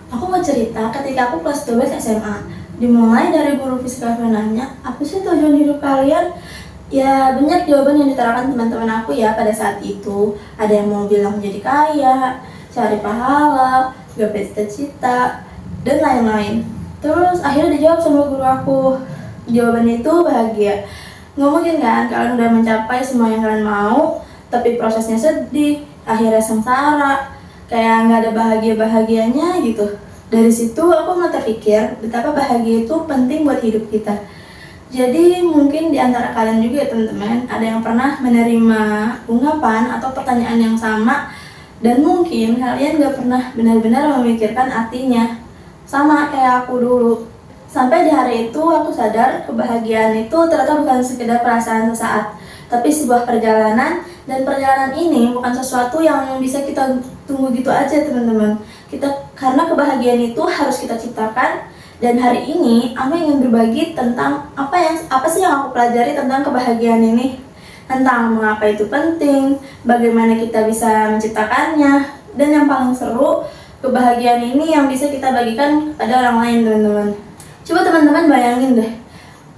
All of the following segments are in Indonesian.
Aku mau cerita ketika aku kelas 12 SMA. Dimulai dari guru fisika nanya, apa sih tujuan hidup kalian? Ya banyak jawaban yang diterakan teman-teman aku ya pada saat itu. Ada yang mau bilang menjadi kaya, cari pahala, gapai cita-cita, dan lain-lain. Terus akhirnya dijawab sama guru aku. Jawabannya itu bahagia. Nggak mungkin kan kalian udah mencapai semua yang kalian mau, tapi prosesnya sedih, akhirnya sengsara, kayak nggak ada bahagia-bahagianya gitu. Dari situ aku mulai terpikir betapa bahagia itu penting buat hidup kita. Jadi mungkin di antara kalian juga ya teman-teman, ada yang pernah menerima ungkapan atau pertanyaan yang sama, dan mungkin kalian gak pernah benar-benar memikirkan artinya. Sama kayak aku dulu. Sampai di hari itu aku sadar kebahagiaan itu ternyata bukan sekedar perasaan sesaat, tapi sebuah perjalanan, dan perjalanan ini bukan sesuatu yang bisa kita tunggu gitu aja teman-teman. Karena kebahagiaan itu harus kita ciptakan. Dan hari ini aku ingin berbagi tentang apa sih yang aku pelajari tentang kebahagiaan ini, tentang mengapa itu penting, bagaimana kita bisa menciptakannya, dan yang paling seru, kebahagiaan ini yang bisa kita bagikan kepada orang lain teman-teman. Coba teman-teman bayangin deh,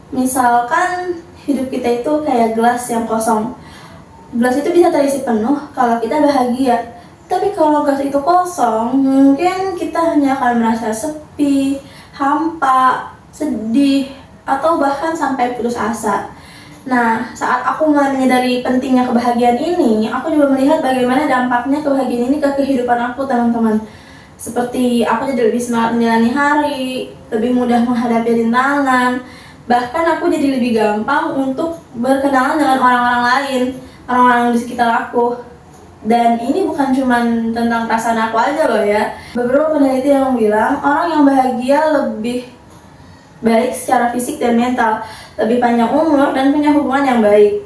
misalkan hidup kita itu kayak gelas yang kosong. Gelas itu bisa terisi penuh kalau kita bahagia, tapi kalau gelas itu kosong, mungkin kita hanya akan merasa sepi, hampa, sedih, atau bahkan sampai putus asa. Nah, saat aku mulai menyadari pentingnya kebahagiaan ini, aku juga melihat bagaimana dampaknya kebahagiaan ini ke kehidupan aku, teman-teman. Seperti aku jadi lebih semangat menjalani hari, lebih mudah menghadapi rintangan, bahkan aku jadi lebih gampang untuk berkenalan dengan orang-orang lain, orang-orang di sekitar aku. Dan ini bukan cuma tentang perasaan aku aja loh ya. Beberapa peneliti yang bilang orang yang bahagia lebih baik secara fisik dan mental, lebih panjang umur dan punya hubungan yang baik.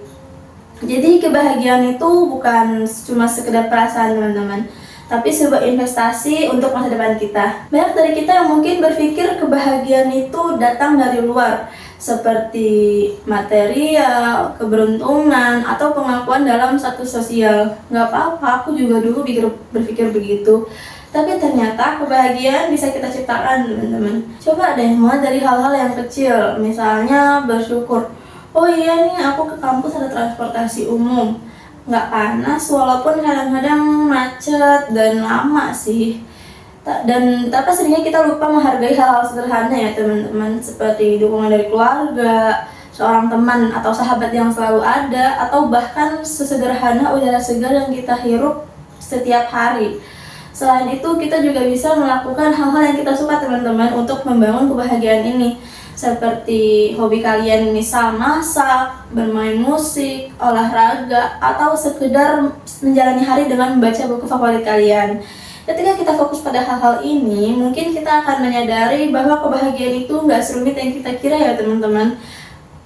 Jadi kebahagiaan itu bukan cuma sekedar perasaan teman-teman, tapi sebuah investasi untuk masa depan kita. Banyak dari kita yang mungkin berpikir kebahagiaan itu datang dari luar, seperti material, keberuntungan, atau pengakuan dalam status sosial. Nggak apa-apa, aku juga dulu berpikir begitu. Tapi ternyata kebahagiaan bisa kita ciptakan, teman-teman. Coba deh mulai dari hal-hal yang kecil, misalnya bersyukur. Oh iya nih, aku ke kampus ada transportasi umum. Nggak panas, walaupun kadang-kadang macet dan lama sih. Dan tapi seringnya kita lupa menghargai hal-hal sederhana ya teman-teman, seperti dukungan dari keluarga, seorang teman atau sahabat yang selalu ada, atau bahkan sesederhana udara segar yang kita hirup setiap hari. Selain itu, kita juga bisa melakukan hal-hal yang kita suka teman-teman untuk membangun kebahagiaan ini, seperti hobi kalian, misal masak, bermain musik, olahraga, atau sekedar menjalani hari dengan membaca buku favorit kalian. Ketika kita fokus pada hal-hal ini, mungkin kita akan menyadari bahwa kebahagiaan itu nggak serumit yang kita kira ya teman-teman.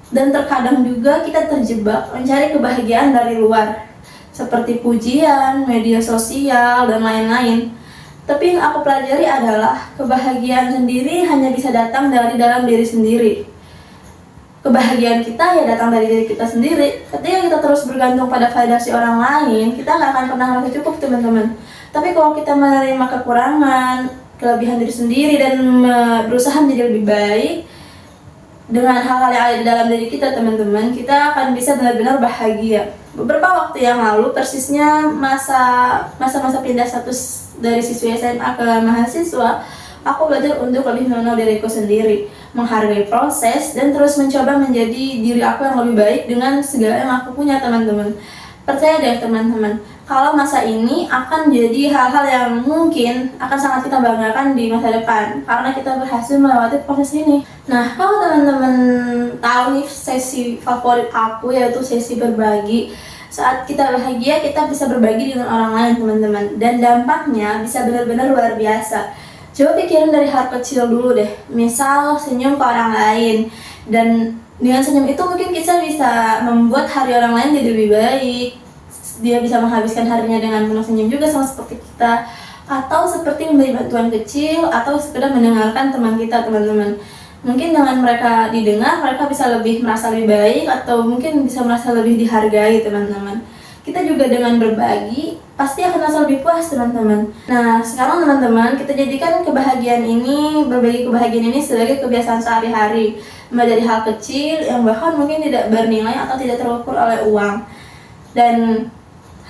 Dan terkadang juga kita terjebak mencari kebahagiaan dari luar, seperti pujian, media sosial, dan lain-lain. Tapi yang aku pelajari adalah kebahagiaan sendiri hanya bisa datang dari dalam diri sendiri. Kebahagiaan kita ya datang dari diri kita sendiri. Ketika kita terus bergantung pada validasi orang lain, kita nggak akan pernah merasa cukup teman-teman. Tapi kalau kita menerima kekurangan, kelebihan diri sendiri, dan berusaha menjadi lebih baik dengan hal-hal yang ada di dalam diri kita teman-teman, kita akan bisa benar-benar bahagia. Beberapa waktu yang lalu, persisnya masa-masa pindah status dari siswa SMA ke mahasiswa, aku belajar untuk lebih mengenal diriku sendiri, menghargai proses, dan terus mencoba menjadi diri aku yang lebih baik dengan segala yang aku punya teman-teman. Percaya deh teman-teman, kalau masa ini akan jadi hal-hal yang mungkin akan sangat kita banggakan di masa depan karena kita berhasil melewati proses ini. Nah, kalau teman-teman tahu nih sesi favorit aku, yaitu sesi berbagi. Saat kita bahagia, kita bisa berbagi dengan orang lain teman-teman, dan dampaknya bisa benar-benar luar biasa. Coba pikirin dari hal kecil dulu deh, misal senyum ke orang lain, dan dengan senyum itu mungkin kita bisa membuat hari orang lain jadi lebih baik. Dia bisa menghabiskan harinya dengan penuh senyum juga sama seperti kita, atau seperti memberi bantuan kecil, atau sekedar mendengarkan teman kita teman-teman. Mungkin dengan mereka didengar, mereka bisa merasa lebih baik, atau mungkin bisa merasa lebih dihargai teman-teman. kita juga dengan berbagi pasti akan merasa lebih puas teman-teman. Nah sekarang teman-teman, kita jadikan kebahagiaan ini, berbagi kebahagiaan ini sebagai kebiasaan sehari-hari, mulai dari hal kecil yang bahkan mungkin tidak bernilai atau tidak terukur oleh uang. Dan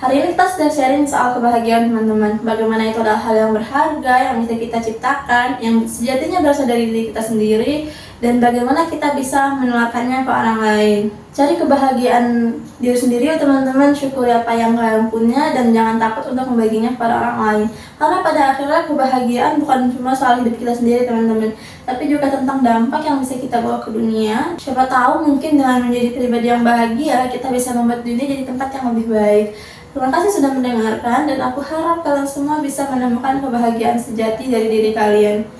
hari ini kita sedang sharing soal kebahagiaan teman-teman. Bagaimana itu adalah hal yang berharga, yang bisa kita ciptakan, yang sejatinya berasal dari diri kita sendiri, dan bagaimana kita bisa menularkannya ke orang lain. Cari kebahagiaan diri sendiri ya teman-teman, syukuri apa yang kalian punya, dan jangan takut untuk membaginya kepada orang lain. Karena pada akhirnya kebahagiaan bukan cuma soal hidup kita sendiri teman-teman, tapi juga tentang dampak yang bisa kita bawa ke dunia. Siapa tahu mungkin dengan menjadi pribadi yang bahagia, kita bisa membuat dunia jadi tempat yang lebih baik. Terima kasih sudah mendengarkan, dan aku harap kalian semua bisa menemukan kebahagiaan sejati dari diri kalian.